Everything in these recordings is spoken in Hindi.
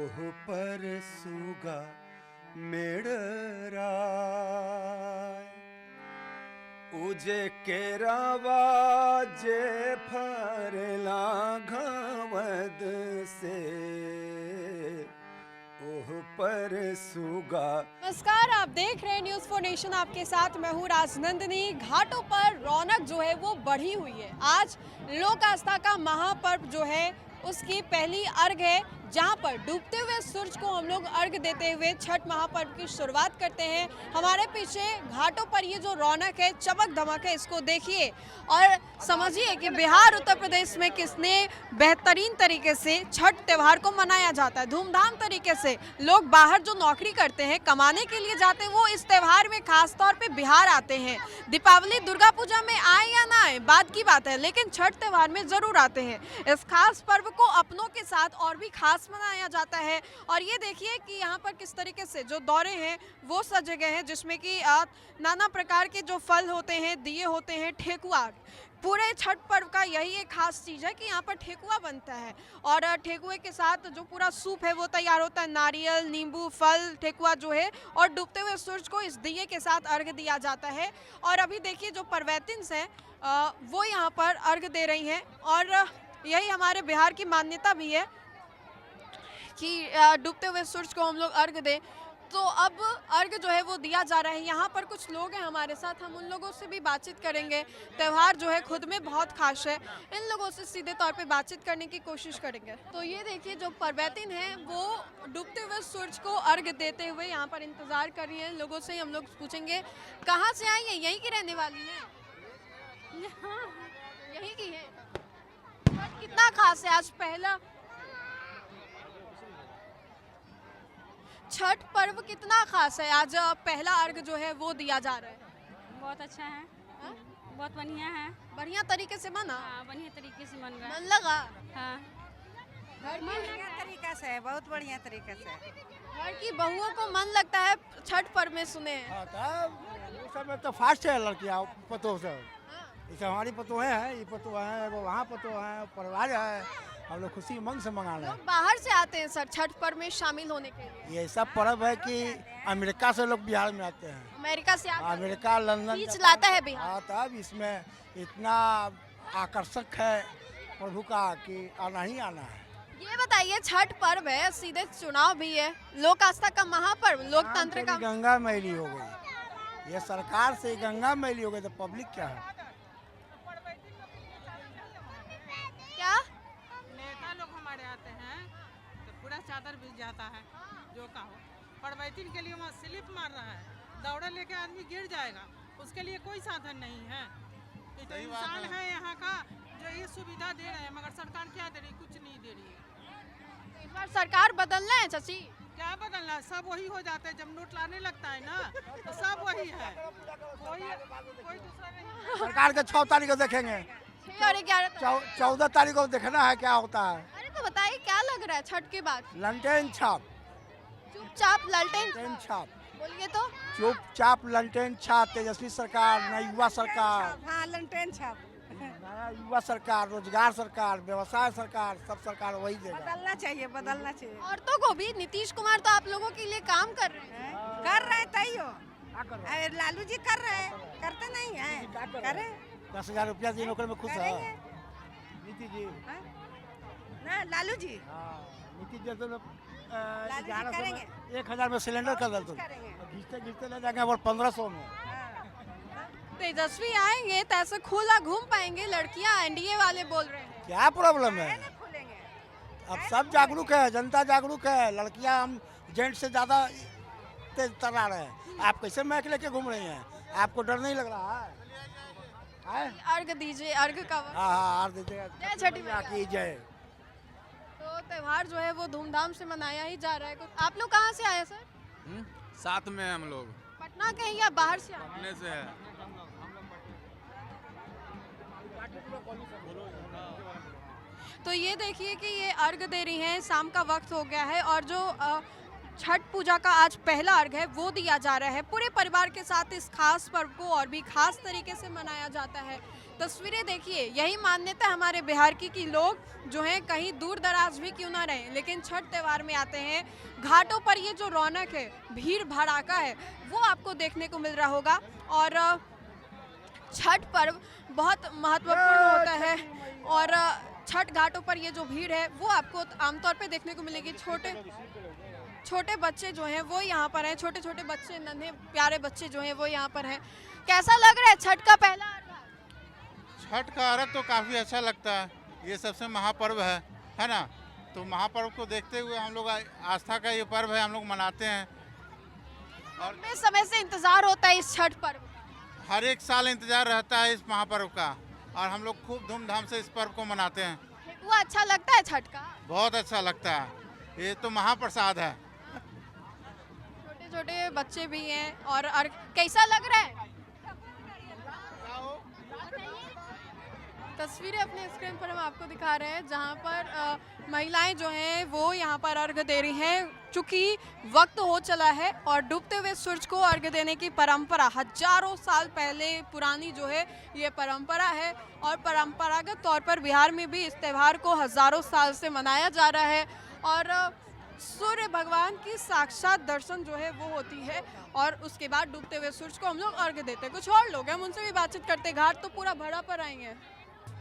ओह पर सुगा मेड़राय उजे केरावा जे फरला घवद से ओह पर सुगा। नमस्कार, आप देख रहे हैं न्यूज़ फॉर नेशन। आपके साथ मैं हूँ राजनंदिनी। घाटों पर रौनक जो है वो बढ़ी हुई है। आज लोक आस्था का महापर्व जो है उसकी पहली अर्घ है, जहां पर डूबते हुए सूरज को हम लोग अर्घ देते हुए छठ महापर्व की शुरुआत करते हैं। हमारे पीछे घाटों पर ये जो रौनक है, चमक धमक है, इसको देखिए और समझिए कि बिहार उत्तर प्रदेश में कितने बेहतरीन तरीके से छठ त्यौहार को मनाया जाता है। धूमधाम तरीके से लोग बाहर जो नौकरी करते हैं, कमाने के लिए जाते हैं, वो इस त्यौहार में खास तौर पे बिहार आते हैं। दीपावली दुर्गा पूजा में आए या ना आए बात की बात है, लेकिन छठ त्यौहार में जरूर आते हैं। इस खास पर्व को अपनों के साथ और भी खास मनाया जाता है। और ये देखिए कि यहाँ पर किस तरीके से जो दौरे हैं वो सजे गए हैं, जिसमें कि नाना प्रकार के जो फल होते हैं, दिए होते हैं, ठेकुआ। पूरे छठ पर्व का यही एक खास चीज़ है कि यहाँ पर ठेकुआ बनता है और ठेकुए के साथ जो पूरा सूप है वो तैयार होता है। नारियल, नींबू, फल, ठेकुआ जो है, और डूबते हुए सूरज को इस दिए के साथ अर्घ दिया जाता है। और अभी देखिए जो परवैतिन्स हैं वो यहाँ पर अर्घ दे रही हैं और यही हमारे बिहार की मान्यता भी है कि डूबते हुए सूरज को हम लोग अर्घ दें। तो अब अर्घ जो है वो दिया जा रहा है। यहाँ पर कुछ लोग हैं हमारे साथ, हम उन लोगों से भी बातचीत करेंगे। त्यौहार जो है खुद में बहुत खास है, इन लोगों से सीधे तौर पे बातचीत करने की कोशिश करेंगे। तो ये देखिए जो परवैतिन है वो डूबते हुए सूरज को अर्घ देते हुए यहाँ पर इंतजार कर रही है। लोगों से हम लोग पूछेंगे कहाँ से आई है, यहीं की रहने वाली है? यहीं की है। कितना खास है आज पहला छठ पर्व, कितना खास है आज पहला अर्घ जो है वो दिया जा रहा है? बहुत अच्छा है। बहुत बढ़िया है। बढ़िया तरीके से बना? हाँ, बढ़िया तरीके से बन रहा है। मन लगा? हाँ, बढ़िया तरीका से है, बहुत बढ़िया तरीके से। घर की बहुओं को मन लगता है छठ पर्व में, सुने हैं। हाँ, उस समय तो फास्ट है लड़कियाँ पतों से। जैसे हमारी पतों है, ये पतों है, वो वहाँ पतों है, परिवार है, हम लोग खुशी उमंग से मना रहे हैं। लोग बाहर से आते हैं सर छठ पर्व में शामिल होने के लिए। ये सब पर्व है कि अमेरिका से लोग बिहार में आते हैं। अमेरिका से आते हैं, अमेरिका, लंदन बीच लाता है बिहार। हाँ, तब इसमें इतना आकर्षक है प्रभु का कि आना ही आना है। ये बताइए, छठ पर्व है, सीधे चुनाव भी है, लोक आस्था का महापर्व, लोकतंत्र का। गंगा मैली हो गई, ये सरकार से गंगा मैली हो गई तो पब्लिक क्या है? क्या नेता लोग हमारे आते हैं तो पूरा चादर बिछ जाता है, जो का हो। परवैतिन के लिए वहाँ स्लिप मार रहा है, दौड़े लेके आदमी गिर जाएगा, उसके लिए कोई साधन नहीं है। ये तो इंसान है यहाँ का जो ये सुविधा दे रहे हैं, मगर सरकार क्या दे रही? कुछ नहीं दे रही है। इस बार सरकार बदलना है चाची? क्या बदलना है, सब वही हो जाता है। जब नोट लाने लगता है ना तो सब वही है, कोई दूसरा नहीं। सरकार के 6 तारीख को देखेंगे, 6 और 11 तारीख। 14 तारीख को देखना है क्या होता है। अरे तो बताइए क्या लग रहा है छठ के बाद? लंटेन छाप, चुपचाप ललटेन लंटेन छाप, बोलिए तो। चुपचाप लंटेन छाप। तेजस्वी सरकार, नई युवा सरकार, हाँ, लंटेन छाप। नया युवा सरकार, रोजगार सरकार, व्यवसाय सरकार, सब सरकार वही देगा। बदलना चाहिए, बदलना चाहिए। औरतों को भी नीतीश कुमार तो आप लोगों के लिए काम कर रहे हैं। कर रहे तैयो, लालू जी कर रहे हैं, करते नहीं है, करे। 10,000 रुपया दी नौकरी में खुश है करेंगे। नीति जी। हाँ? ना लालू जी नीति जी तो लालू जी 1100 करेंगे। में 1,000 में सिलेंडर कर दे, करेंगे। घिसते घिसते ले जाएंगे और 1500 में। तेजस्वी आएंगे तो ऐसे खुला घूम पाएंगे, लड़कियां एनडीए वाले बोल रहे हैं। क्या प्रॉब्लम है? खुलेंगे। अब सब जागरूक है, जनता जागरूक है। लड़कियां हम जेंट्स से ज्यादा तेज तरा रहे हैं। आप कैसे मैक लेके घूम रही हैं? आपको डर नहीं लग रहा है? अर्घ दीजिए, अर्घ का वक्त। हाँ हाँ, हार दीजिएगा। जय छठी मैया की जय। तो त्यौहार जो है वो धूमधाम से मनाया ही जा रहा है। आप लोग कहाँ से आए सर? साथ में हम लोग पटना के हैं या बाहर से आए? अपने से है। तो ये देखिए कि ये अर्घ दे रही हैं, शाम का वक्त हो गया है और जो छठ पूजा का आज पहला अर्घ है वो दिया जा रहा है। पूरे परिवार के साथ इस खास पर्व को और भी खास तरीके से मनाया जाता है। तस्वीरें देखिए, यही मान्यता है हमारे बिहार की कि लोग जो हैं कहीं दूर दराज भी क्यों ना रहें लेकिन छठ त्यौहार में आते हैं। घाटों पर ये जो रौनक है, भीड़ भड़ाका है, वो आपको देखने को मिल रहा होगा। और छठ पर्व बहुत महत्वपूर्ण होता है और छठ घाटों पर ये जो भीड़ है वो आपको आमतौर पे देखने को मिलेगी। छोटे बच्चे जो हैं वो यहाँ पर हैं, छोटे छोटे बच्चे, नन्हे प्यारे बच्चे जो हैं वो यहाँ पर हैं। कैसा लग रहा है छठ का पहला अर्घ? छठ का अर्घ तो काफ़ी अच्छा लगता है, ये सबसे महापर्व है ना। तो महापर्व को देखते हुए हम लोग आस्था का ये पर्व है, हम लोग मनाते हैं और लंबे समय से इंतजार होता है इस छठ पर्व का। हर एक साल इंतजार रहता है इस महापर्व का और हम लोग खूब धूमधाम से इस पर्व को मनाते हैं। वो अच्छा लगता है छठ का? बहुत अच्छा लगता है, ये तो महाप्रसाद है। छोटे छोटे बच्चे भी हैं और अर्घ कैसा लग रहा है? तस्वीरें अपने स्क्रीन पर हम आपको दिखा रहे हैं जहां पर महिलाएं जो हैं वो यहां पर अर्घ दे रही हैं। चूँकि वक्त हो चला है और डूबते हुए सूरज को अर्घ देने की परंपरा हजारों साल पहले पुरानी जो है ये परंपरा है और परंपरागत तौर पर बिहार में भी इस त्यौहार को हजारों साल से मनाया जा रहा है। और सूर्य भगवान की साक्षात दर्शन जो है वो होती है और उसके बाद डूबते हुए सूरज को हम लोग अर्घ देते हैं। कुछ और लोग हैं, हम उनसे भी बातचीत करते हैं। घाट तो पूरा भरा पर आए हैं।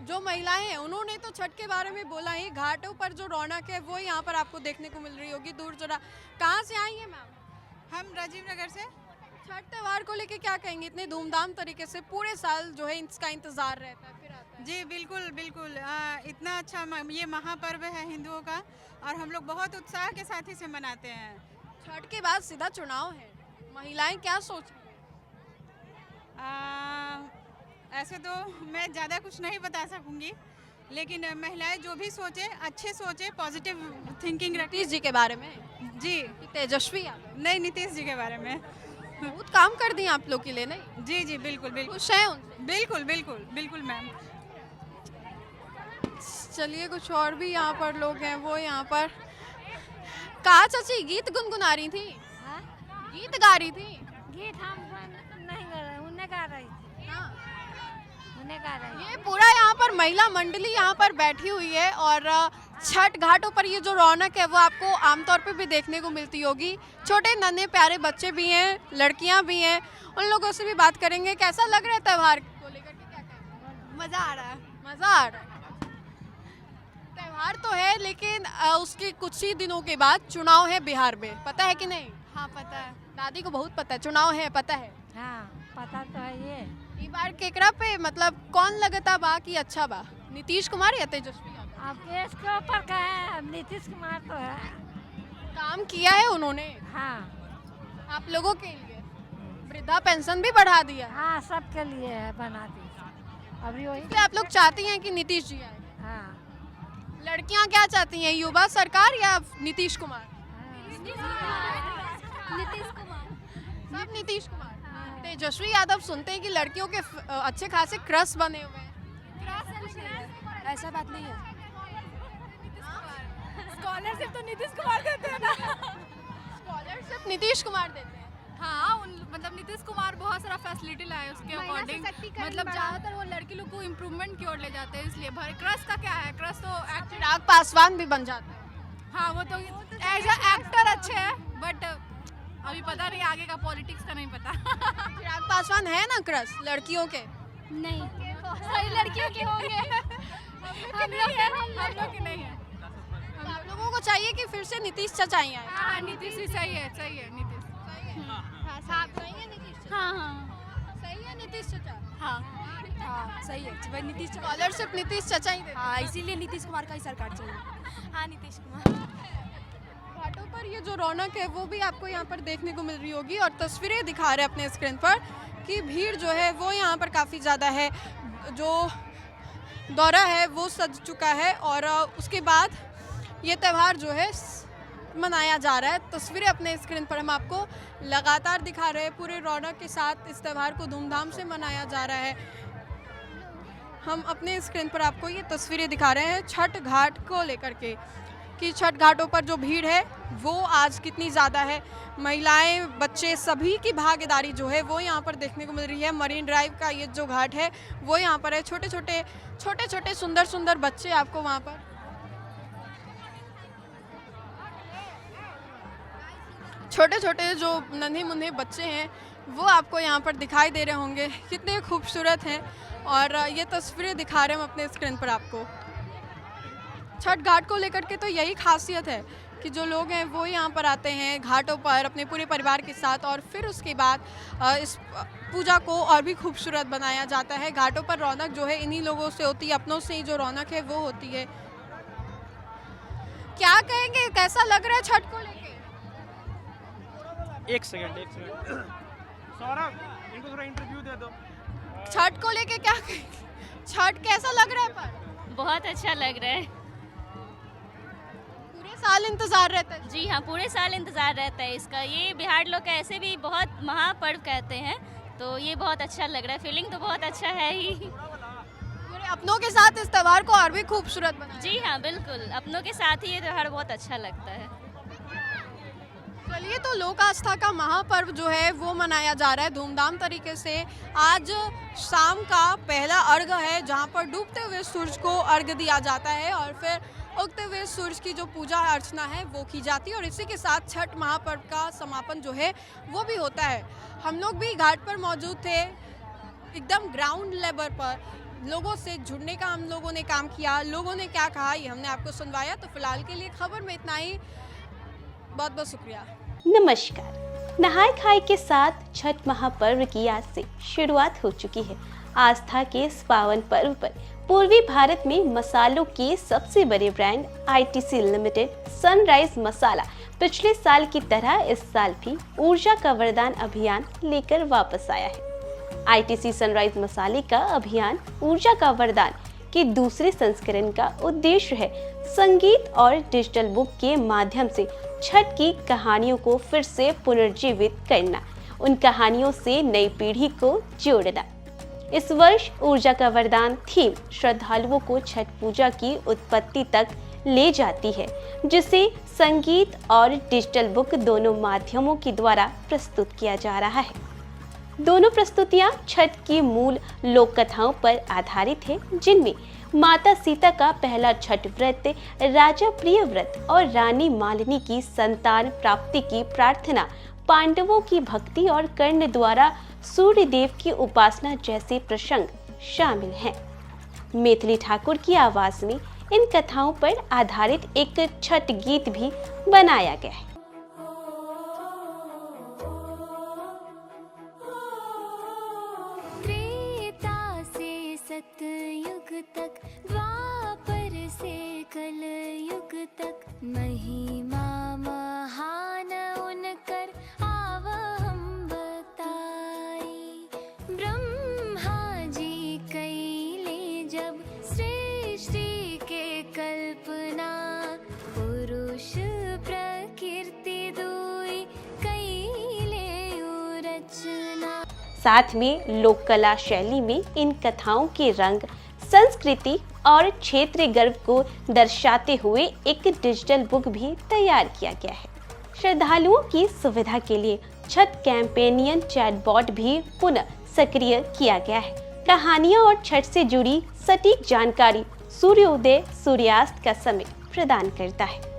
जो महिलाएं हैं उन्होंने तो छठ के बारे में बोला ही। घाटों पर जो रौनक है वो यहाँ पर आपको देखने को मिल रही होगी दूर जरा। कहाँ से आई हैं मैम? हम राजीव नगर से। छठ त्यौहार को लेके क्या कहेंगे? इतने धूमधाम तरीके से पूरे साल जो है इसका इंतजार रहता है, फिर आता है। जी बिल्कुल बिल्कुल, इतना अच्छा ये महापर्व है हिंदुओं का और हम लोग बहुत उत्साह के साथ इसे मनाते हैं। छठ के बाद सीधा चुनाव है, महिलाएं क्या सोच रही हैं? ऐसे तो मैं ज़्यादा कुछ नहीं बता सकूंगी, लेकिन महिलाएं जो भी सोचे अच्छे सोचे, पॉजिटिव थिंकिंग रखें। नीतीश जी के बारे में? जी तेजस्वी यादव? नहीं, नीतीश जी के बारे में बहुत काम कर दिए आप लोग के लिए, नहीं? जी जी बिल्कुल बिल्कुल खुश हैं उनसे? बिल्कुल बिल्कुल बिल्कुल मैम। चलिए कुछ और भी यहाँ पर लोग हैं वो यहाँ पर। कहा चाची गीत गुनगुना रही थी? गीत गा रही थी? गीत हम नहीं गा रहे, उन्हें गा रही थी। हाँ। उन्हें गा रही। ये पूरा यहाँ पर महिला मंडली यहाँ पर बैठी हुई है और छठ घाटों पर ये जो रौनक है वो आपको आमतौर पे भी देखने को मिलती होगी। छोटे नन्हे प्यारे बच्चे भी हैं, लड़कियाँ भी हैं, उन लोगों से भी बात करेंगे। कैसा लग रहा है त्यौहार को लेकर के? क्या कहना? मज़ा आ रहा है। मज़ा आ रहा है। त्यौहार तो है लेकिन उसके कुछ ही दिनों के बाद चुनाव है बिहार में, पता है कि नहीं? हाँ पता है। दादी को बहुत पता है, चुनाव है, पता है। हाँ पता तो है ये। बार केकरा पे मतलब कौन लगता बा कि अच्छा बा, नीतीश कुमार या तेजस्वी यादव? अब केस के ऊपर का है, अब नीतीश कुमार तो है। काम किया है उन्होंने हाँ आप लोगों के लिए, वृद्धा पेंशन भी बढ़ा दिया। हाँ सबके लिए है, बना दी अभी वही। इसलिए आप लोग चाहती हैं कि नीतीश जी आए? हाँ लड़कियां क्या चाहती हैं, युवा सरकार या नीतीश कुमार? नीतीश कुमार। सब नीतीश कुमार। तेजस्वी यादव सुनते हैं कि लड़कियों के अच्छे खासे क्रश बने हुए हैं। ऐसा बात नहीं है। स्कॉलरशिप तो नीतीश कुमार देते हैं ना? स्कॉलरशिप नीतीश कुमार देते हैं। हाँ मतलब नीतीश कुमार बहुत सारा फैसिलिटी लाए उसके अकॉर्डिंग, मतलब ज़्यादातर वो लड़की लोग को इम्प्रूवमेंट की ओर ले जाते हैं, इसलिए क्रश का क्या है, क्रश तो चिराग पासवान भी बन जाता है। हाँ वो तो एज एक्टर अच्छे हैं, बट अभी पता नहीं आगे का पॉलिटिक्स का नहीं पता। चिराग पासवान है ना क्रश लड़कियों के? नहीं सही लड़कियों के होंगे, हम लोग के नहीं है। आप लोगों को चाहिए कि फिर से नीतीश चाचा ही आए? हाँ नीतीश ही सही है, सही है नीतीश। सही है नीतीश चाचा? हाँ सही है नीतीश चाचा? हाँ सही है भाई, नीतीश स्कॉलरशिप नीतीश चाचा ही देते हैं। हाँ इसीलिए नीतीश कुमार का ही सरकार चाहिए। हाँ नीतीश कुमार। घाटों पर ये जो रौनक है वो भी आपको यहाँ पर देखने को मिल रही होगी और तस्वीरें दिखा रहे हैं अपने स्क्रीन पर कि भीड़ जो है वो यहाँ पर काफ़ी ज़्यादा है। जो दौरा है वो सज चुका है और उसके बाद ये त्यौहार जो है मनाया जा रहा है। तस्वीरें अपने स्क्रीन पर हम आपको लगातार दिखा रहे हैं। पूरे रौनक के साथ इस त्यौहार को धूमधाम से मनाया जा रहा है। हम अपने स्क्रीन पर आपको ये तस्वीरें दिखा रहे हैं छठ घाट को लेकर के। कि छठ घाटों पर जो भीड़ है वो आज कितनी ज़्यादा है। महिलाएं, बच्चे, सभी की भागीदारी जो है वो यहाँ पर देखने को मिल रही है। मरीन ड्राइव का ये जो घाट है वो यहाँ पर है। छोटे छोटे सुंदर सुंदर बच्चे आपको वहाँ पर छोटे जो नन्हे मुन्ने बच्चे हैं वो आपको यहाँ पर दिखाई दे रहे होंगे। कितने खूबसूरत हैं और ये तस्वीरें दिखा रहे हैं हम अपने स्क्रीन पर आपको। छठ घाट को लेकर के तो यही खासियत है कि जो लोग हैं वो यहाँ पर आते हैं घाटों पर अपने पूरे परिवार के साथ और फिर उसके बाद इस पूजा को और भी खूबसूरत बनाया जाता है। घाटों पर रौनक जो है इन्हीं लोगों से होती है, अपनों से ही जो रौनक है वो होती है। क्या कहेंगे, कैसा लग रहा है छठ को लेके? एक सेकंड सौरभ, इनको थोड़ा इंटरव्यू दे दो। छठ को लेके क्या कहेंगे? छठ कैसा लग रहा है? पर बहुत अच्छा लग रहा है। पूरे साल इंतजार रहता है? जी हाँ, पूरे साल इंतजार रहता है इसका। ये बिहार लोग का ऐसे भी बहुत महापर्व कहते हैं, तो ये बहुत अच्छा लग रहा है। फीलिंग तो बहुत अच्छा है ही। पूरे अपनों के साथ इस त्योहार को और भी खूबसूरत बनाया। जी हाँ, बिल्कुल, अपनों के साथ ही ये त्योहार बहुत अच्छा लगता है। चलिए, तो लोक आस्था का महापर्व जो है वो मनाया जा रहा है धूमधाम तरीके से। आज शाम का पहला अर्घ है जहां पर डूबते हुए सूरज को अर्घ दिया जाता है और फिर उगते हुए सूरज की जो पूजा अर्चना है वो की जाती है और इसी के साथ छठ महापर्व का समापन जो है वो भी होता है। हम लोग भी घाट पर मौजूद थे, एकदम ग्राउंड लेवल पर लोगों से जुड़ने का हम लोगों ने काम किया। लोगों ने क्या कहा ये हमने आपको सुनवाया। तो फिलहाल के लिए खबर में इतना ही। बहुत बहुत शुक्रिया। नमस्कार। नहाय खाए के साथ छठ महापर्व की आज से शुरुआत हो चुकी है। आस्था के इस पावन पर्व पर पूर्वी भारत में मसालों के सबसे बड़े ब्रांड आईटीसी लिमिटेड सनराइज मसाला पिछले साल की तरह इस साल भी ऊर्जा का वरदान अभियान लेकर वापस आया है। आईटीसी सनराइज मसाले का अभियान ऊर्जा का वरदान के दूसरे संस्करण का उद्देश्य है संगीत और डिजिटल बुक के माध्यम से छठ की कहानियों को फिर से पुनर्जीवित करना, उन कहानियों से नई पीढ़ी को जोड़ना। इस वर्ष ऊर्जा का वरदान थीम श्रद्धालुओं को छठ पूजा की उत्पत्ति तक ले जाती है, जिसे संगीत और डिजिटल बुक दोनों माध्यमों के द्वारा प्रस्तुत किया जा रहा है। दोनों प्रस्तुतियां छठ की मूल लोक कथाओं पर आधारित है, जिनमें माता सीता का पहला छठ व्रत, राजा प्रियव्रत और रानी मालिनी की संतान प्राप्ति की प्रार्थना, पांडवों की भक्ति और कर्ण द्वारा सूर्य देव की उपासना जैसे प्रसंग शामिल हैं। मैथिली ठाकुर की आवाज में इन कथाओं पर आधारित एक छठ गीत भी बनाया गया है। सतयुग तक, द्वापर से कल युग तक, महिमा महान उनकर आव हम बताई। ब्रह्मा जी कैले जब सृष्टि के कल्पना, पुरुष प्रकृति दुई कैले रचना। साथ में लोक कला शैली में इन कथाओं के रंग, संस्कृति और क्षेत्रीय गर्व को दर्शाते हुए एक डिजिटल बुक भी तैयार किया गया है। श्रद्धालुओं की सुविधा के लिए छठ कैंपेनियन चैटबॉट भी पुनः सक्रिय किया गया है। कहानियां और छठ से जुड़ी सटीक जानकारी सूर्योदय सूर्यास्त का समय प्रदान करता है।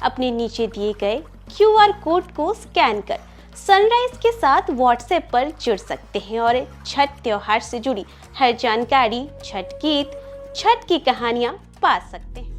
अपने नीचे दिए गए QR कोड को स्कैन कर सनराइज के साथ व्हाट्सएप पर जुड़ सकते हैं और छठ त्योहार से जुड़ी हर जानकारी, छठ गीत, छठ की कहानियां पा सकते हैं।